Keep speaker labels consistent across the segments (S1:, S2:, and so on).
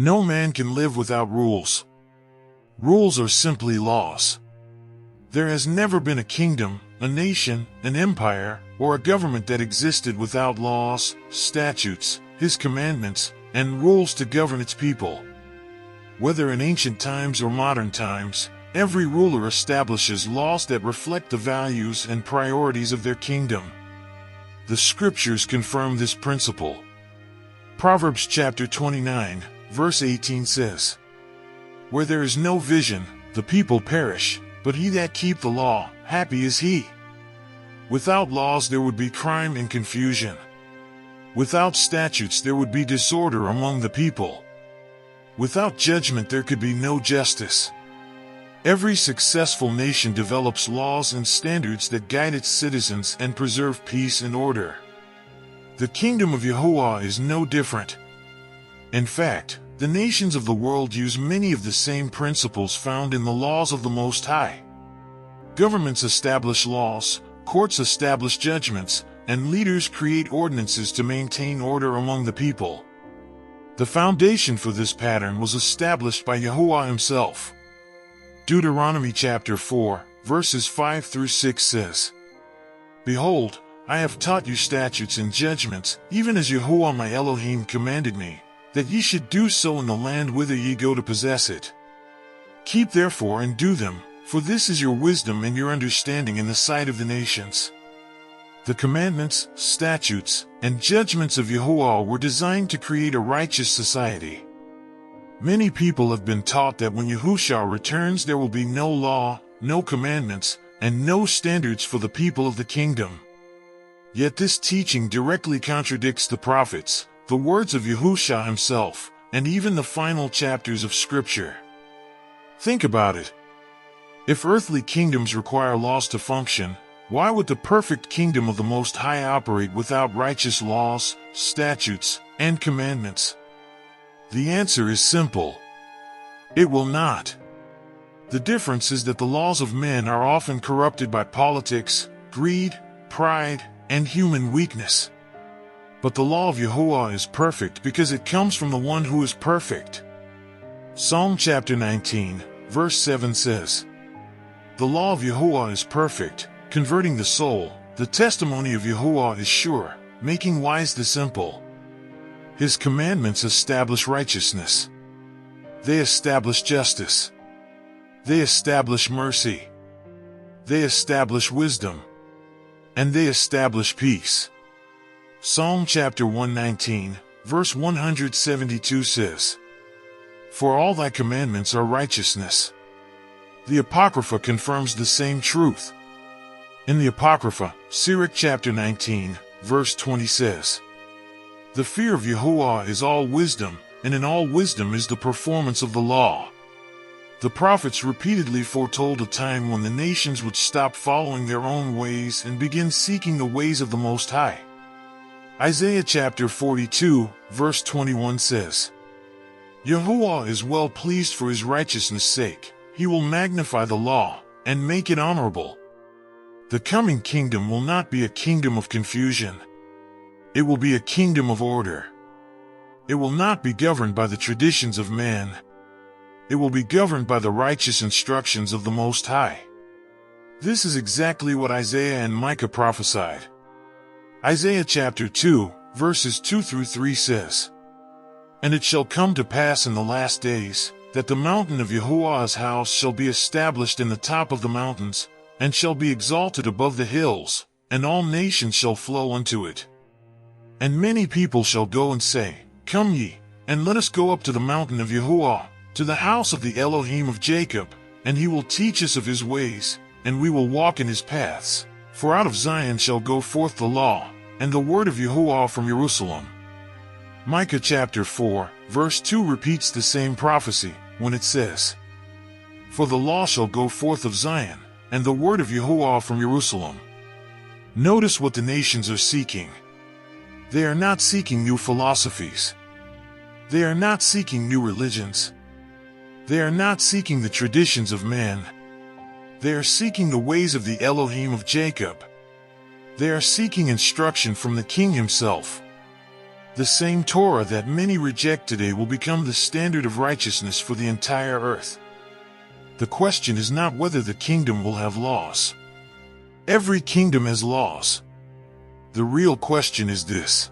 S1: No man can live without rules. Rules are simply laws. There has never been a kingdom, a nation, an empire, or a government that existed without laws, statutes, his commandments, and rules to govern its people. Whether in ancient times or modern times, every ruler establishes laws that reflect the values and priorities of their kingdom. The scriptures confirm this principle. Proverbs chapter 29, verse 18 says, "Where there is no vision, the people perish, but he that keep the law, happy is he." Without laws there would be crime and confusion. Without statutes there would be disorder among the people. Without judgment there could be no justice. Every successful nation develops laws and standards that guide its citizens and preserve peace and order. The Kingdom of Yahuah is no different. In fact, the nations of the world use many of the same principles found in the laws of the Most High. Governments establish laws, courts establish judgments, and leaders create ordinances to maintain order among the people. The foundation for this pattern was established by Yahuah himself. Deuteronomy chapter 4, verses 5 through 6 says, "Behold, I have taught you statutes and judgments, even as Yahuah my Elohim commanded me, that ye should do so in the land whither ye go to possess it. Keep therefore and do them, for this is your wisdom and your understanding in the sight of the nations." The commandments, statutes, and judgments of Yahuah were designed to create a righteous society. Many people have been taught that when Yahusha returns there will be no law, no commandments, and no standards for the people of the kingdom. Yet this teaching directly contradicts the prophets, the words of Yahusha himself, and even the final chapters of Scripture. Think about it. If earthly kingdoms require laws to function, why would the perfect kingdom of the Most High operate without righteous laws, statutes, and commandments? The answer is simple. It will not. The difference is that the laws of men are often corrupted by politics, greed, pride, and human weakness. But the law of Yahuah is perfect because it comes from the one who is perfect. Psalm chapter 19, verse 7 says, "The law of Yahuah is perfect, converting the soul. The testimony of Yahuah is sure, making wise the simple." His commandments establish righteousness. They establish justice. They establish mercy. They establish wisdom. And they establish peace. Psalm chapter 119, verse 172 says, "For all thy commandments are righteousness." The Apocrypha confirms the same truth. In the Apocrypha, Sirach chapter 19, verse 20 says, "The fear of Yahuah is all wisdom, and in all wisdom is the performance of the law." The prophets repeatedly foretold a time when the nations would stop following their own ways and begin seeking the ways of the Most High. Isaiah chapter 42, verse 21 says, "Yahuah is well pleased for his righteousness' sake. He will magnify the law, and make it honorable." The coming kingdom will not be a kingdom of confusion. It will be a kingdom of order. It will not be governed by the traditions of man. It will be governed by the righteous instructions of the Most High. This is exactly what Isaiah and Micah prophesied. Isaiah chapter 2, verses 2 through 3 says, "And it shall come to pass in the last days, that the mountain of Yahuah's house shall be established in the top of the mountains, and shall be exalted above the hills, and all nations shall flow unto it. And many people shall go and say, Come ye, and let us go up to the mountain of Yahuah, to the house of the Elohim of Jacob, and he will teach us of his ways, and we will walk in his paths. For out of Zion shall go forth the law, and the word of Yahuah from Jerusalem." Micah chapter 4, verse 2 repeats the same prophecy, when it says, "For the law shall go forth of Zion, and the word of Yahuah from Jerusalem." Notice what the nations are seeking. They are not seeking new philosophies. They are not seeking new religions. They are not seeking the traditions of man. They are seeking the ways of the Elohim of Jacob. They are seeking instruction from the King himself. The same Torah that many reject today will become the standard of righteousness for the entire earth. The question is not whether the kingdom will have laws. Every kingdom has laws. The real question is this: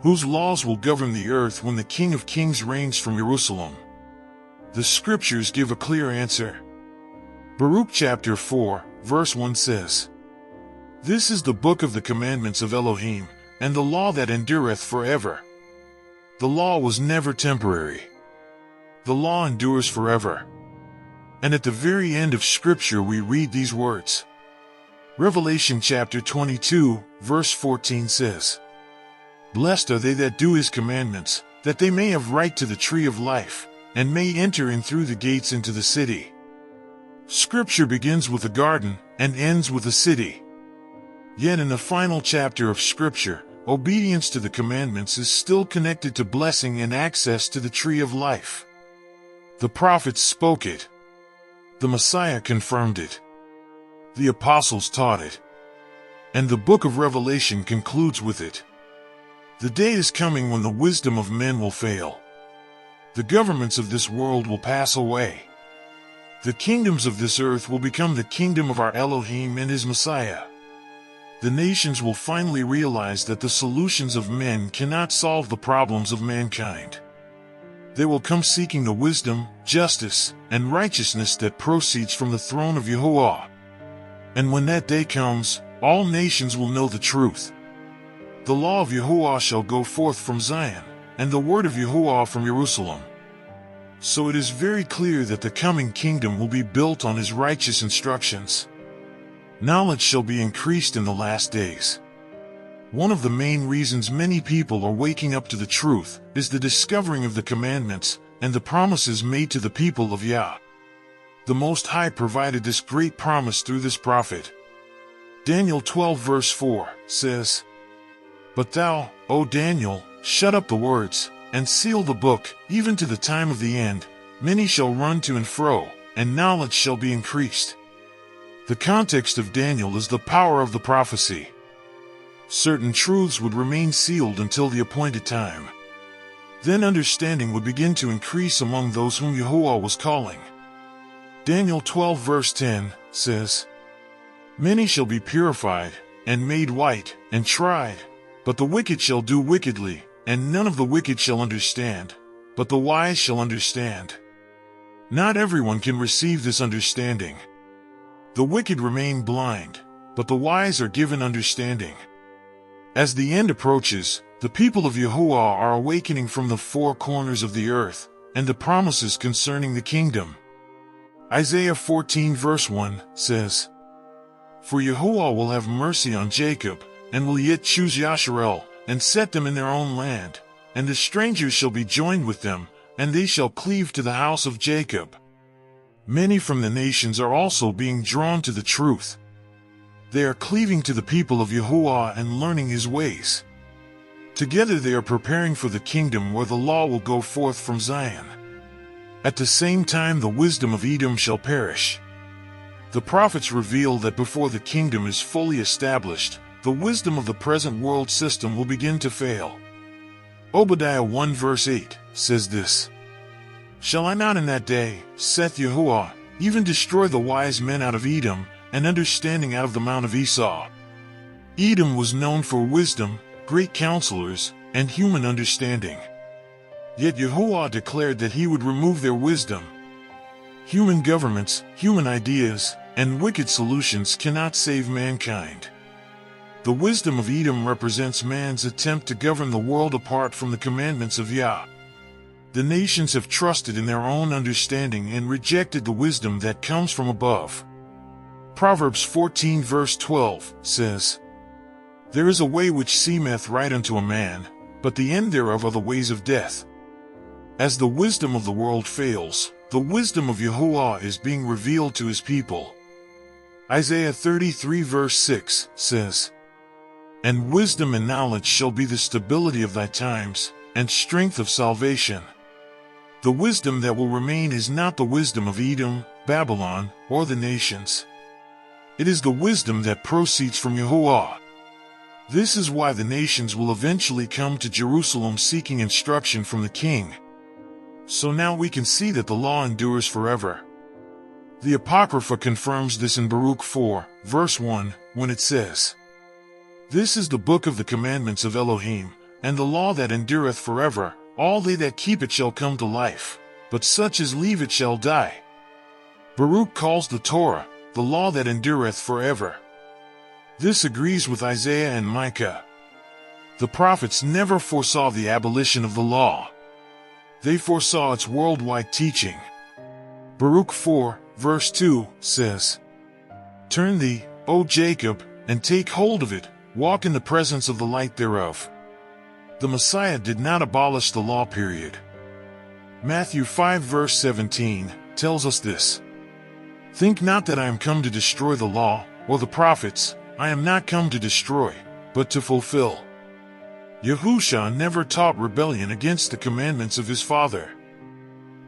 S1: whose laws will govern the earth when the King of Kings reigns from Jerusalem? The scriptures give a clear answer. Baruch chapter 4, verse 1 says, "This is the book of the commandments of Elohim, and the law that endureth forever." The law was never temporary. The law endures forever. And at the very end of Scripture we read these words. Revelation chapter 22, verse 14 says, "Blessed are they that do his commandments, that they may have right to the tree of life, and may enter in through the gates into the city." Scripture begins with a garden and ends with a city. Yet in the final chapter of Scripture, obedience to the commandments is still connected to blessing and access to the tree of life. The prophets spoke it. The Messiah confirmed it. The apostles taught it. And the book of Revelation concludes with it. The day is coming when the wisdom of men will fail. The governments of this world will pass away. The kingdoms of this earth will become the kingdom of our Elohim and his Messiah. The nations will finally realize that the solutions of men cannot solve the problems of mankind. They will come seeking the wisdom, justice, and righteousness that proceeds from the throne of Yahuah. And when that day comes, all nations will know the truth. The law of Yahuah shall go forth from Zion, and the word of Yahuah from Jerusalem. So it is very clear that the coming kingdom will be built on his righteous instructions. Knowledge shall be increased in the last days. One of the main reasons many people are waking up to the truth is the discovering of the commandments and the promises made to the people of Yah. The Most High provided this great promise through this prophet. Daniel 12 verse 4 says, "But thou, O Daniel, shut up the words, and seal the book, even to the time of the end. Many shall run to and fro, and knowledge shall be increased." The context of Daniel is the power of the prophecy. Certain truths would remain sealed until the appointed time. Then understanding would begin to increase among those whom Yahuah was calling. Daniel 12 verse 10 says, "Many shall be purified, and made white, and tried, but the wicked shall do wickedly, and none of the wicked shall understand, but the wise shall understand." Not everyone can receive this understanding. The wicked remain blind, but the wise are given understanding. As the end approaches, the people of Yahuah are awakening from the four corners of the earth, and the promises concerning the kingdom. Isaiah 14 verse 1 says, "For Yahuah will have mercy on Jacob, and will yet choose Yasharel, and set them in their own land, and the strangers shall be joined with them, and they shall cleave to the house of Jacob." Many from the nations are also being drawn to the truth. They are cleaving to the people of Yahuah and learning his ways. Together they are preparing for the kingdom where the law will go forth from Zion. At the same time the wisdom of Edom shall perish. The prophets reveal that before the kingdom is fully established, the wisdom of the present world system will begin to fail. Obadiah 1 verse 8 says this, "Shall I not in that day, saith Yahuah, even destroy the wise men out of Edom, and understanding out of the mount of Esau?" Edom was known for wisdom, great counselors, and human understanding. Yet Yahuah declared that he would remove their wisdom. Human governments, human ideas, and wicked solutions cannot save mankind. The wisdom of Edom represents man's attempt to govern the world apart from the commandments of Yah. The nations have trusted in their own understanding and rejected the wisdom that comes from above. Proverbs 14 verse 12 says, "There is a way which seemeth right unto a man, but the end thereof are the ways of death." As the wisdom of the world fails, the wisdom of Yahuah is being revealed to his people. Isaiah 33 verse 6 says, "And wisdom and knowledge shall be the stability of thy times, and strength of salvation." The wisdom that will remain is not the wisdom of Edom, Babylon, or the nations. It is the wisdom that proceeds from Yahuah. This is why the nations will eventually come to Jerusalem seeking instruction from the king. So now we can see that the law endures forever. The Apocrypha confirms this in Baruch 4, verse 1, when it says, "This is the book of the commandments of Elohim, and the law that endureth forever. All they that keep it shall come to life, but such as leave it shall die." Baruch calls the Torah the law that endureth forever. This agrees with Isaiah and Micah. The prophets never foresaw the abolition of the law. They foresaw its worldwide teaching. Baruch 4, verse 2, says, "Turn thee, O Jacob, and take hold of it, walk in the presence of the light thereof." The Messiah did not abolish the law, period. Matthew 5 verse 17 tells us this. "Think not that I am come to destroy the law, or the prophets. I am not come to destroy, but to fulfill." Yahusha never taught rebellion against the commandments of his Father.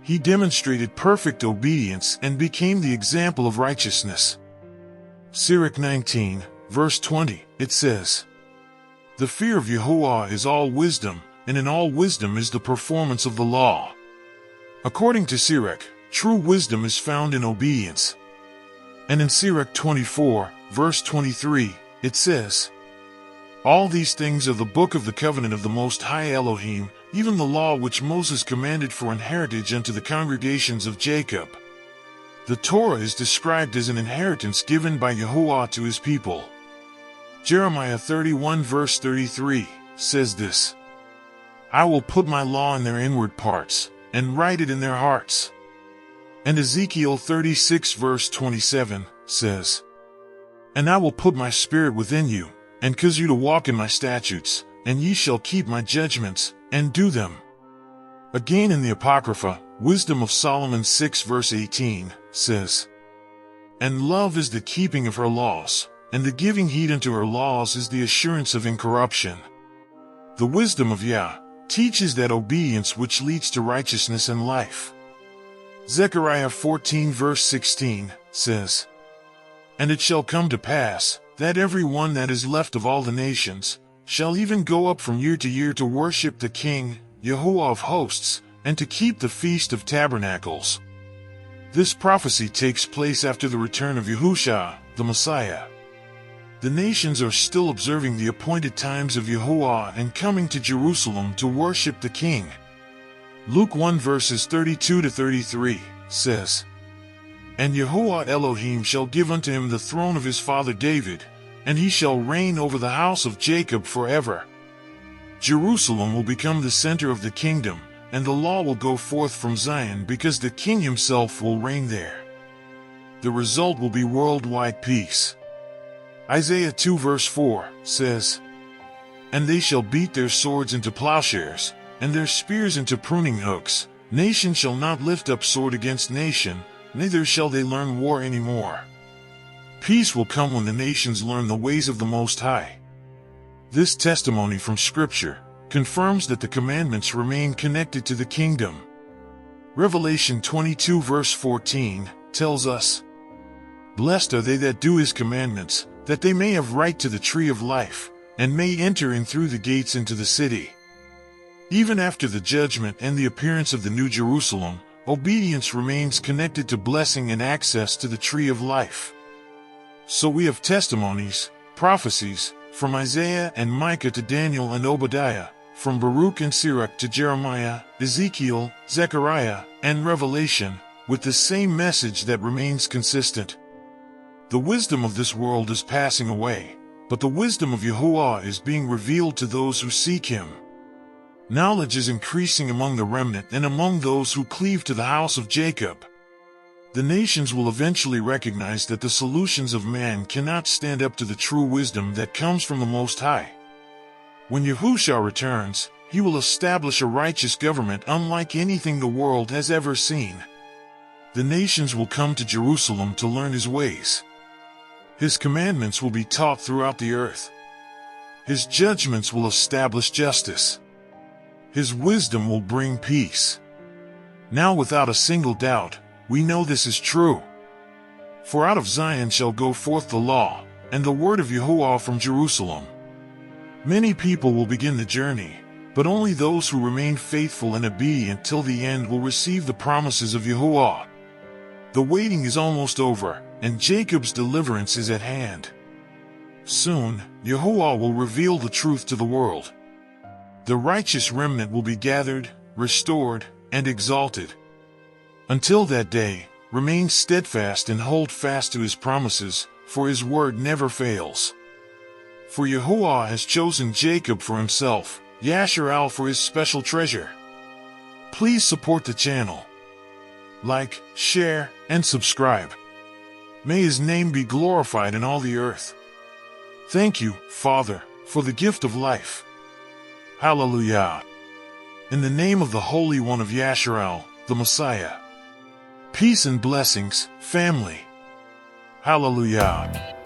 S1: He demonstrated perfect obedience and became the example of righteousness. Sirach 19, verse 20, it says, "The fear of Yahuah is all wisdom, and in all wisdom is the performance of the law." According to Sirach, true wisdom is found in obedience. And in Sirach 24, verse 23, it says, "All these things are the book of the covenant of the Most High Elohim, even the law which Moses commanded for an heritage unto the congregations of Jacob." The Torah is described as an inheritance given by Yahuah to his people. Jeremiah 31 verse 33 says this, "I will put my law in their inward parts, and write it in their hearts." And Ezekiel 36 verse 27 says, "And I will put my spirit within you, and cause you to walk in my statutes, and ye shall keep my judgments, and do them." Again in the Apocrypha, Wisdom of Solomon 6 verse 18 says, "And love is the keeping of her laws, and the giving heed unto her laws is the assurance of incorruption." The wisdom of Yah teaches that obedience which leads to righteousness and life. Zechariah 14 verse 16 says, "And it shall come to pass, that every one that is left of all the nations shall even go up from year to year to worship the King, Yahuah of hosts, and to keep the Feast of Tabernacles." This prophecy takes place after the return of Yahusha, the Messiah. The nations are still observing the appointed times of Yahuah and coming to Jerusalem to worship the King. Luke 1 verses 32 to 33 says, "And Yahuah Elohim shall give unto him the throne of his father David, and he shall reign over the house of Jacob forever." Jerusalem will become the center of the kingdom, and the law will go forth from Zion because the King himself will reign there. The result will be worldwide peace. Isaiah 2 verse 4 says, "And they shall beat their swords into plowshares, and their spears into pruning hooks. Nation shall not lift up sword against nation, neither shall they learn war any more." Peace will come when the nations learn the ways of the Most High. This testimony from Scripture confirms that the commandments remain connected to the kingdom. Revelation 22 verse 14 tells us, "Blessed are they that do his commandments, that they may have right to the tree of life, and may enter in through the gates into the city." Even after the judgment and the appearance of the New Jerusalem, obedience remains connected to blessing and access to the tree of life. So we have testimonies, prophecies, from Isaiah and Micah to Daniel and Obadiah, from Baruch and Sirach to Jeremiah, Ezekiel, Zechariah, and Revelation, with the same message that remains consistent. The wisdom of this world is passing away, but the wisdom of Yahuah is being revealed to those who seek him. Knowledge is increasing among the remnant and among those who cleave to the house of Jacob. The nations will eventually recognize that the solutions of man cannot stand up to the true wisdom that comes from the Most High. When Yahusha returns, he will establish a righteous government unlike anything the world has ever seen. The nations will come to Jerusalem to learn his ways. His commandments will be taught throughout the earth. His judgments will establish justice. His wisdom will bring peace. Now without a single doubt, we know this is true. For out of Zion shall go forth the law, and the word of Yahuah from Jerusalem. Many people will begin the journey, but only those who remain faithful and obedient till the end will receive the promises of Yahuah. The waiting is almost over, and Jacob's deliverance is at hand. Soon, Yahuah will reveal the truth to the world. The righteous remnant will be gathered, restored, and exalted. Until that day, remain steadfast and hold fast to his promises, for his word never fails. For Yahuah has chosen Jacob for himself, Yasharal for his special treasure. Please support the channel. Like, share, and subscribe. May his name be glorified in all the earth. Thank you, Father, for the gift of life. Hallelujah. In the name of the Holy One of Yasharal, the Messiah. Peace and blessings, family. Hallelujah.